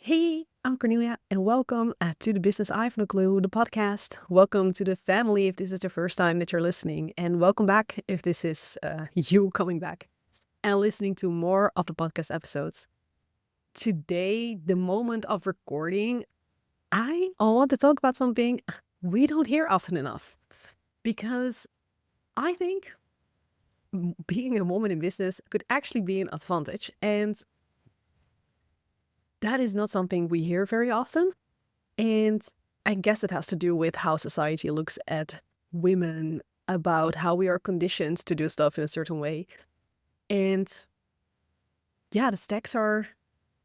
Hey, I'm Cornelia, and welcome to the Business I've No Clue, the podcast. Welcome to the family if this is the first time that you're listening, and welcome back if this is you coming back and listening to more of the podcast episodes. Today, the moment of recording, I want to talk about something we don't hear often enough because I think being a woman in business could actually be an advantage, and that is not something we hear very often. And I guess it has to do with how society looks at women, about how we are conditioned to do stuff in a certain way. And yeah, the stacks are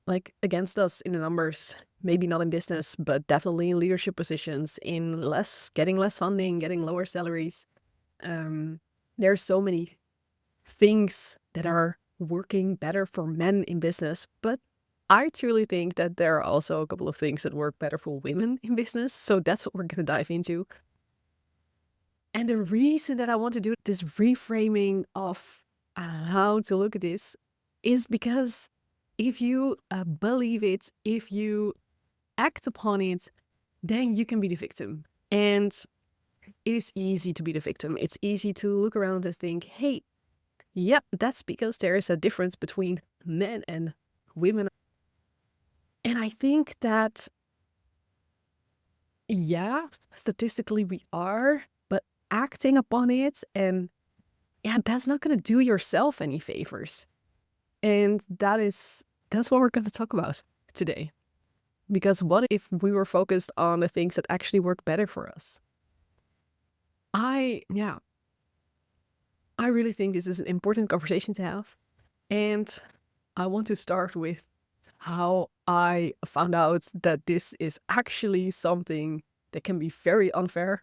like against us in the numbers. Maybe not in business, but definitely in leadership positions, in getting less funding, getting lower salaries. There's so many things that are working better for men in business, but I truly think that there are also a couple of things that work better for women in business. So that's what we're going to dive into. And the reason that I want to do this reframing of how to look at this is because if you believe it, if you act upon it, then you can be the victim. And it is easy to be the victim. It's easy to look around and think, hey, yep, that's because there is a difference between men and women. And I think that, yeah, statistically we are, but acting upon it and yeah, that's not going to do yourself any favors. And that's what we're going to talk about today. Because what if we were focused on the things that actually work better for us? Yeah, I really think this is an important conversation to have. And I want to start with how I found out that this is actually something that can be very unfair.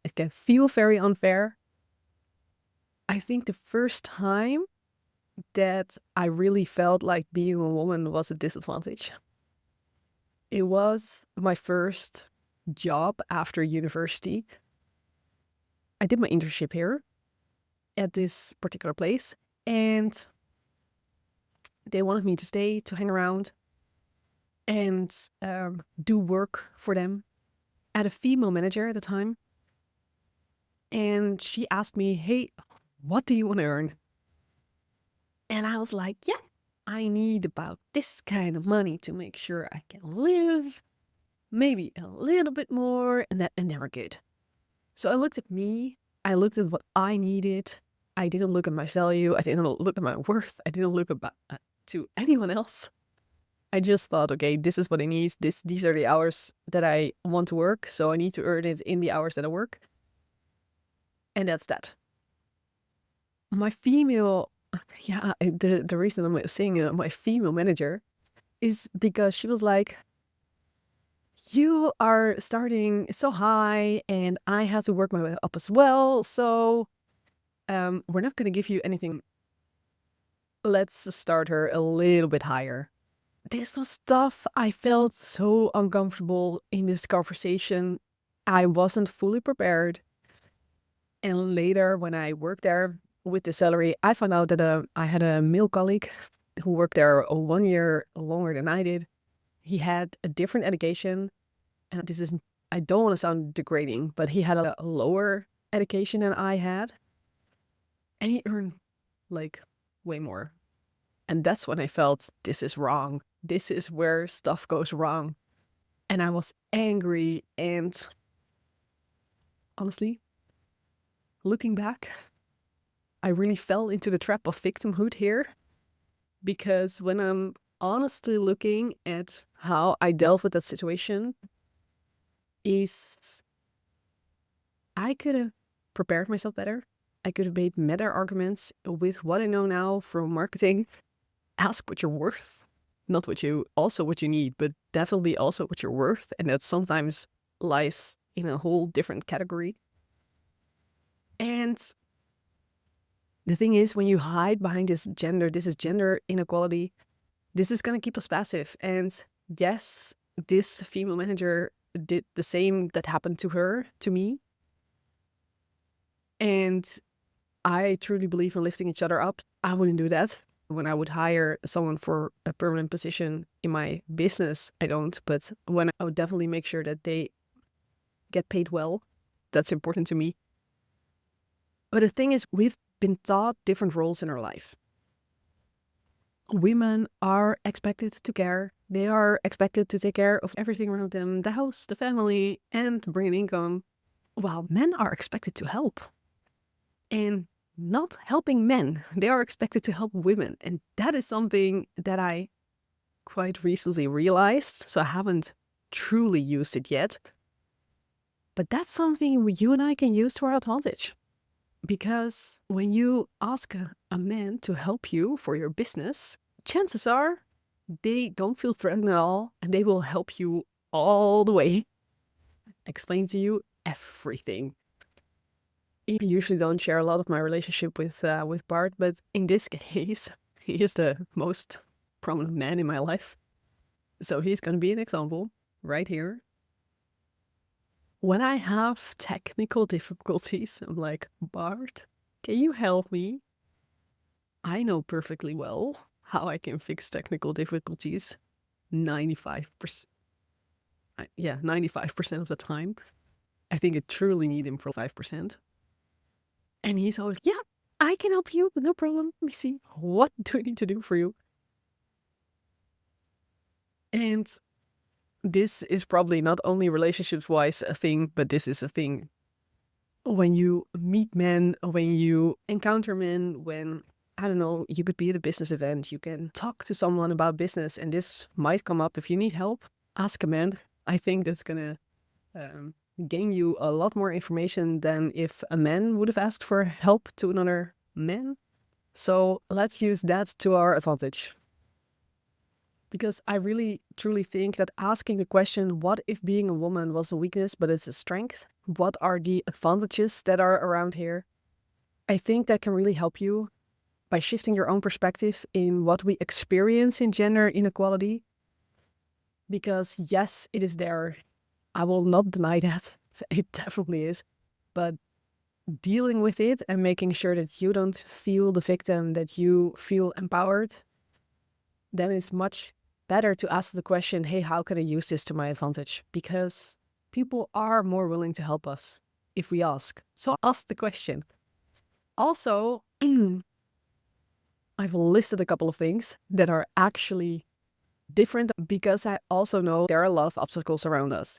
It can feel very unfair. I think the first time that I really felt like being a woman was a disadvantage. It was my first job after university. I did my internship here at this particular place, and they wanted me to stay, to hang around, and do work for them. I had a female manager at the time, and she asked me, hey, what do you want to earn? And I was like, yeah, I need about this kind of money to make sure I can live, maybe a little bit more, and then we're good. So I looked at me, I looked at what I needed. I didn't look at my value, I didn't look at my worth, I didn't look about to anyone else. I just thought, okay, this is what I need. These are the hours that I want to work, so I need to earn it in the hours that I work. And that's that. My female, the reason I'm saying my female manager is because she was like, you are starting so high and I have to work my way up as well. So we're not going to give you anything. Let's start her a little bit higher. This was tough. I felt so uncomfortable in this conversation. I wasn't fully prepared. And later, when I worked there with the salary, I found out that I had a male colleague who worked there 1 year longer than I did. He had a different education. And I don't want to sound degrading, but he had a lower education than I had. And he earned like way more. And that's when I felt this is wrong. This is where stuff goes wrong. And I was angry. And honestly, looking back, I really fell into the trap of victimhood here. Because when I'm honestly looking at how I dealt with that situation, is I could have prepared myself better. I could have made better arguments with what I know now from marketing. Ask what you're worth. Not what you need, but definitely also what you're worth. And that sometimes lies in a whole different category. And the thing is, when you hide behind this is gender inequality, this is going to keep us passive. And yes, this female manager did the same that happened to her, to me. And I truly believe in lifting each other up. I wouldn't do that. When I would hire someone for a permanent position in my business, I don't, but when I would definitely make sure that they get paid well. That's important to me. But the thing is, we've been taught different roles in our life. Women are expected to care. They are expected to take care of everything around them, the house, the family, and bring an income, while men are expected to help. And not helping men, they are expected to help women. And that is something that I quite recently realized. So I haven't truly used it yet. But that's something you and I can use to our advantage. Because when you ask a man to help you for your business, chances are they don't feel threatened at all and they will help you all the way, explain to you everything. I usually don't share a lot of my relationship with Bart, but in this case, he is the most prominent man in my life. So he's going to be an example right here. When I have technical difficulties, I'm like, Bart, can you help me? I know perfectly well how I can fix technical difficulties 95%. Yeah, 95% of the time. I think I truly need him for 5%. And he's always, yeah, I can help you, no problem. Let me see. What do I need to do for you? And this is probably not only relationships-wise a thing, but this is a thing when you meet men, when you encounter men, when, I don't know, you could be at a business event, you can talk to someone about business, and this might come up. If you need help, ask a man. I think that's gonna gain you a lot more information than if a man would have asked for help to another man. So let's use that to our advantage. Because I really truly think that asking the question, what if being a woman was a weakness but it's a strength? What are the advantages that are around here? I think that can really help you by shifting your own perspective in what we experience in gender inequality. Because yes, it is there. I will not deny that. It definitely is. But dealing with it and making sure that you don't feel the victim, that you feel empowered, then it's much better to ask the question, hey, how can I use this to my advantage? Because people are more willing to help us if we ask. So ask the question. Also, I've listed a couple of things that are actually different because I also know there are a lot of obstacles around us.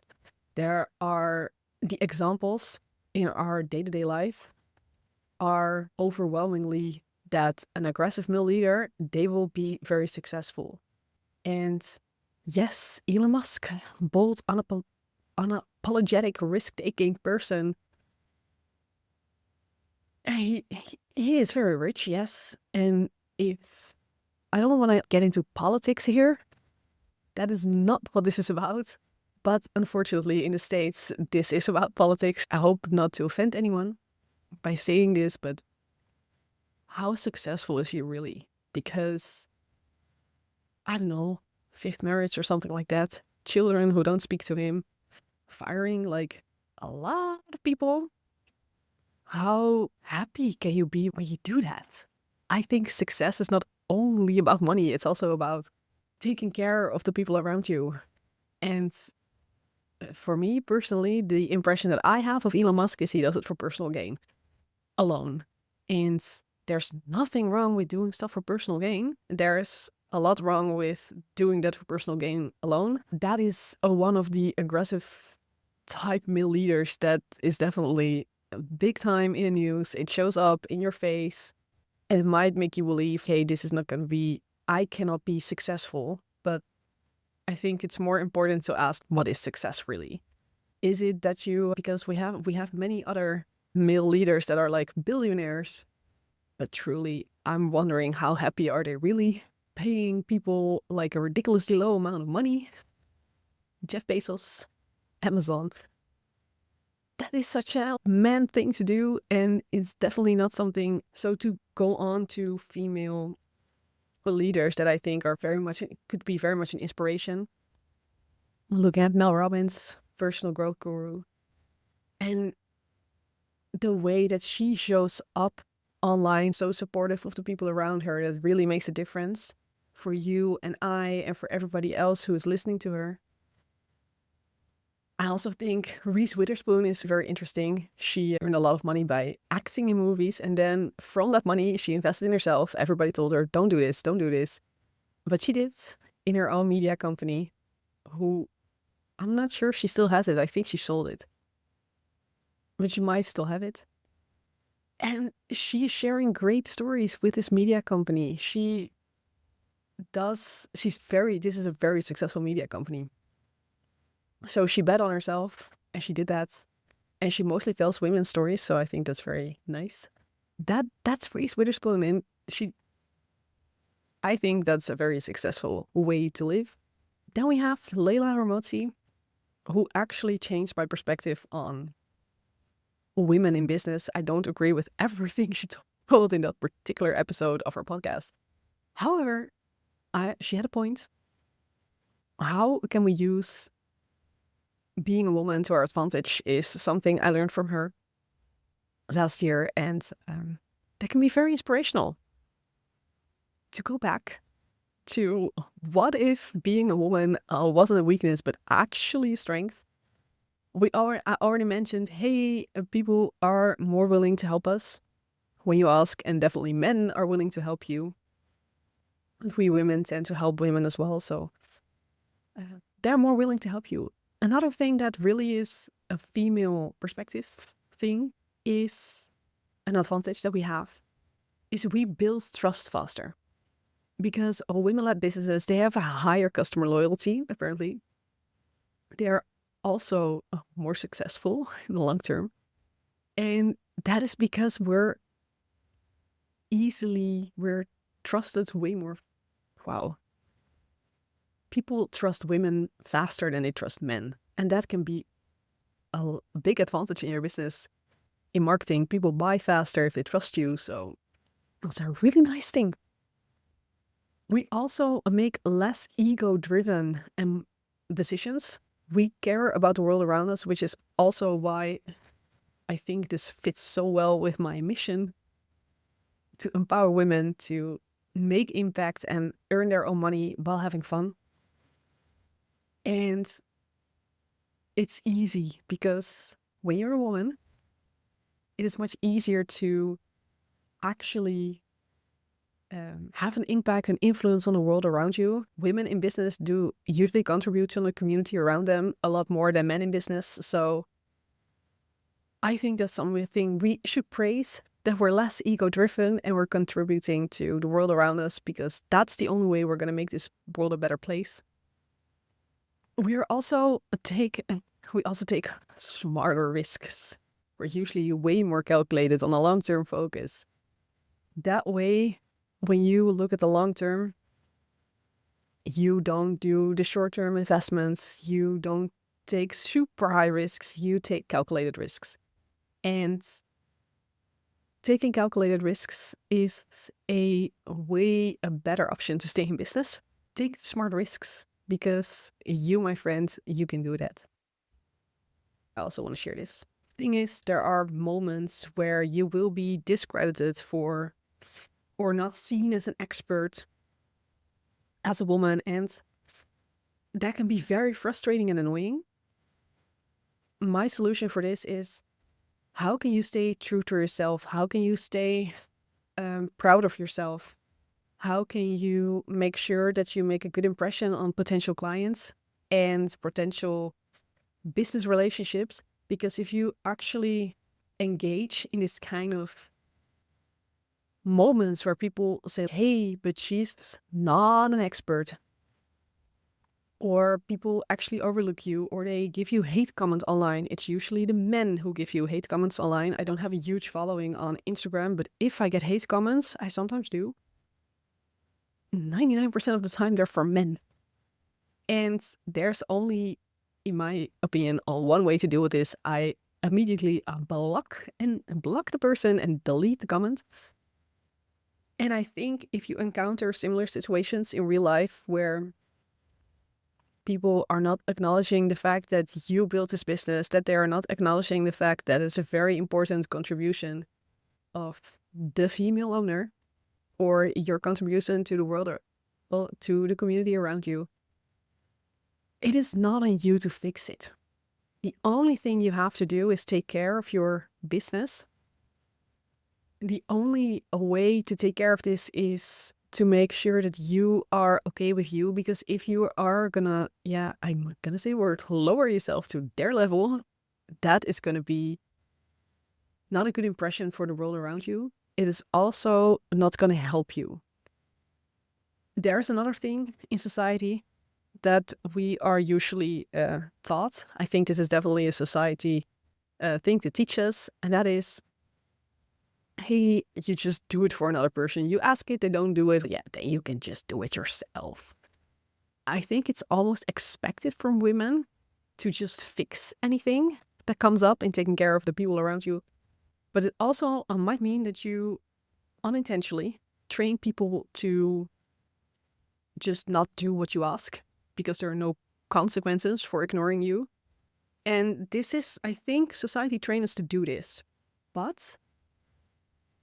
There are the examples in our day-to-day life are overwhelmingly that an aggressive male leader, they will be very successful. And yes, Elon Musk, bold, unapologetic, risk-taking person. He is very rich, yes. And if I don't want to get into politics here, that is not what this is about. But unfortunately, in the States, this is about politics. I hope not to offend anyone by saying this, but how successful is he really? Because, I don't know, fifth marriage or something like that, children who don't speak to him, firing like a lot of people. How happy can you be when you do that? I think success is not only about money, it's also about taking care of the people around you. And for me personally, the impression that I have of Elon Musk is he does it for personal gain alone. And there's nothing wrong with doing stuff for personal gain. There's a lot wrong with doing that for personal gain alone. That is one of the aggressive type male leaders that is definitely big time in the news. It shows up in your face. And it might make you believe, hey, this is not going to be, I cannot be successful. But I think it's more important to ask, what is success really? Is it that you, because we have many other male leaders that are like billionaires, but truly, I'm wondering how happy are they really paying people like a ridiculously low amount of money? Jeff Bezos, Amazon. That is such a man thing to do, and it's definitely not something. So to go on to female leaders that I think are could be very much an inspiration. Look at Mel Robbins, personal growth guru, and the way that she shows up online, so supportive of the people around her, that really makes a difference for you and I and for everybody else who is listening to her. I also think Reese Witherspoon is very interesting. She earned a lot of money by acting in movies, and then from that money, she invested in herself. Everybody told her, don't do this, don't do this. But she did in her own media company, who I'm not sure if she still has it. I think she sold it, but she might still have it. And she's sharing great stories with this media company. This is a very successful media company. So she bet on herself and she did that. And she mostly tells women's stories, so I think that's very nice. That's Reese Witherspoon, and I think that's a very successful way to live. Then we have Leila Hormozi, who actually changed my perspective on women in business. I don't agree with everything she told in that particular episode of her podcast. However, she had a point. How can we use being a woman to our advantage is something I learned from her last year, and that can be very inspirational. To go back to what if being a woman wasn't a weakness but actually a strength? I already mentioned, hey, people are more willing to help us when you ask, and definitely men are willing to help you. And we women tend to help women as well, so they're more willing to help you. Another thing that really is a female perspective thing is an advantage that we have is we build trust faster. Because women-led businesses, they have a higher customer loyalty, apparently. They're also more successful in the long term. And that is because we're trusted way more. Wow. People trust women faster than they trust men. And that can be a big advantage in your business. In marketing, people buy faster if they trust you. So that's a really nice thing. We also make less ego-driven decisions. We care about the world around us, which is also why I think this fits so well with my mission to empower women to make impact and earn their own money while having fun. And it's easy because when you're a woman, it is much easier to actually have an impact and influence on the world around you. Women in business do usually contribute to the community around them a lot more than men in business. So I think that's something we should praise, that we're less ego-driven and we're contributing to the world around us, because that's the only way we're going to make this world a better place. We also take smarter risks. We're usually way more calculated on a long-term focus. That way, when you look at the long term, you don't do the short-term investments, you don't take super high risks, you take calculated risks. And taking calculated risks is a better option to stay in business. Take smart risks, because you, my friend, you can do that. I also want to share this. Thing is, there are moments where you will be discredited for or not seen as an expert as a woman, and that can be very frustrating and annoying. My solution for this is, how can you stay true to yourself? How can you stay proud of yourself? How can you make sure that you make a good impression on potential clients and potential business relationships? Because if you actually engage in this kind of moments where people say, hey, but she's not an expert, or people actually overlook you, or they give you hate comments online. It's usually the men who give you hate comments online. I don't have a huge following on Instagram, but if I get hate comments, I sometimes do. 99% of the time, they're from men. And there's only, in my opinion, one way to deal with this. I immediately block the person and delete the comment. And I think if you encounter similar situations in real life where people are not acknowledging the fact that you built this business, that they are not acknowledging the fact that it's a very important contribution of the female owner or your contribution to the world or to the community around you, it is not on you to fix it. The only thing you have to do is take care of your business. The only way to take care of this is to make sure that you are okay with you, because if you are gonna, I'm gonna say the word, lower yourself to their level, that is gonna be not a good impression for the world around you. It is also not gonna help you. There's another thing in society that we are usually taught. I think this is definitely a society thing to teach us, and that is, hey, you just do it for another person. You ask it, they don't do it. Yeah, then you can just do it yourself. I think it's almost expected from women to just fix anything that comes up in taking care of the people around you. But it also might mean that you unintentionally train people to just not do what you ask because there are no consequences for ignoring you. And this is, I think, society trains us to do this. But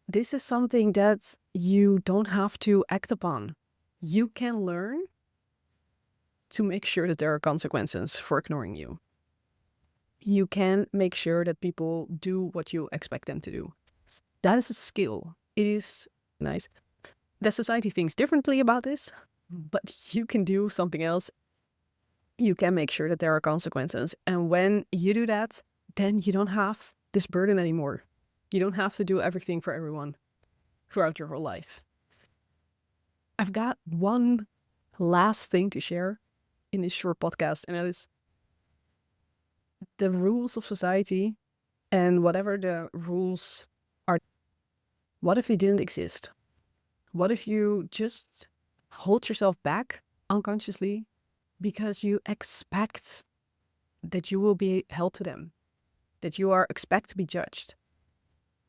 this is something that you don't have to act upon. You can learn to make sure that there are consequences for ignoring you. You can make sure that people do what you expect them to do. That is a skill. It is nice that society thinks differently about this, but you can do something else. You can make sure that there are consequences. And when you do that, then you don't have this burden anymore. You don't have to do everything for everyone throughout your whole life. I've got one last thing to share in this short podcast, and that is the rules of society, and whatever the rules are. What if they didn't exist? What if you just hold yourself back unconsciously because you expect that you will be held to them, that you are expect to be judged?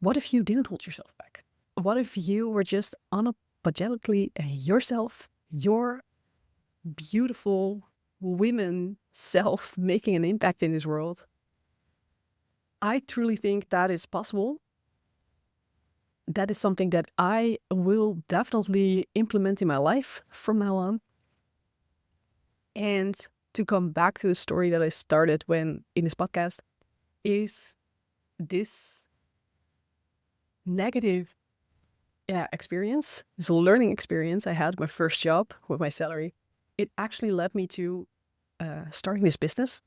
What if you didn't hold yourself back? What if you were just unapologetically yourself, your beautiful women self, making an impact in this world? I truly think that is possible. That is something that I will definitely implement in my life from now on. And to come back to the story that I started when in this podcast, is this negative experience, this learning experience I had my first job with my salary, it actually led me to starting this business.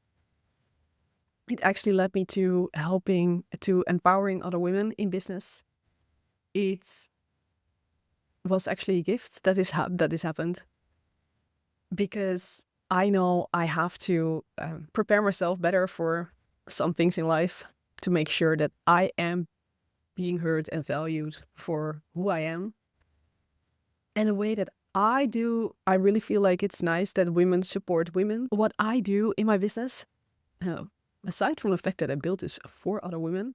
It actually led me to empowering other women in business. It was actually a gift that this happened, because I know I have to prepare myself better for some things in life to make sure that I am being heard and valued for who I am. And the way that I do, I really feel like it's nice that women support women. What I do in my business, aside from the fact that I built this for other women,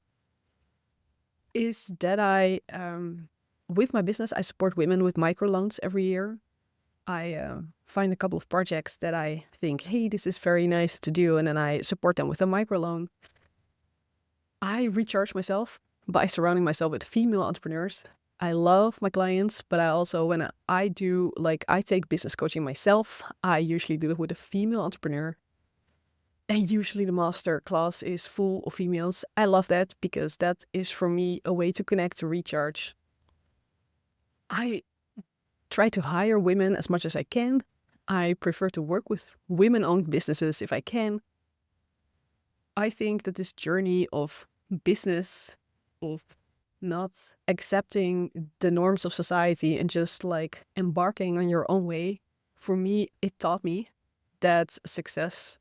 is that I, with my business, I support women with microloans every year. I find a couple of projects that I think, hey, this is very nice to do, and then I support them with a microloan. I recharge myself by surrounding myself with female entrepreneurs. I love my clients, but I also, when I take business coaching myself, I usually do it with a female entrepreneur. And usually the master class is full of females. I love that because that is for me a way to connect, to recharge. I try to hire women as much as I can. I prefer to work with women-owned businesses if I can. I think that this journey of business, of not accepting the norms of society and just like embarking on your own way, for me, it taught me that success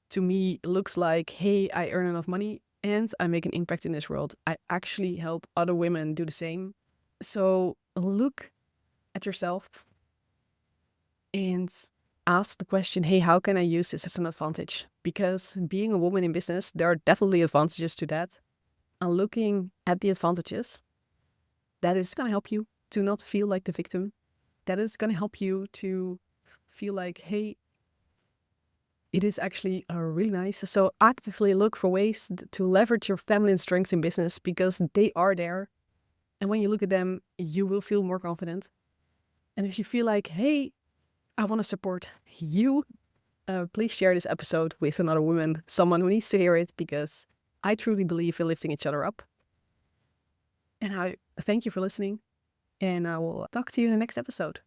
to me looks like, hey, I earn enough money and I make an impact in this world. I actually help other women do the same. So look at yourself and ask the question, hey, how can I use this as an advantage? Because being a woman in business, there are definitely advantages to that. And looking at the advantages, that is going to help you to not feel like the victim. That is going to help you to feel like, hey, it is actually really nice. So actively look for ways to leverage your feminine strengths in business because they are there. And when you look at them, you will feel more confident. And if you feel like, hey, I want to support you, please share this episode with another woman, someone who needs to hear it, because I truly believe in lifting each other up. And I thank you for listening, and I will talk to you in the next episode.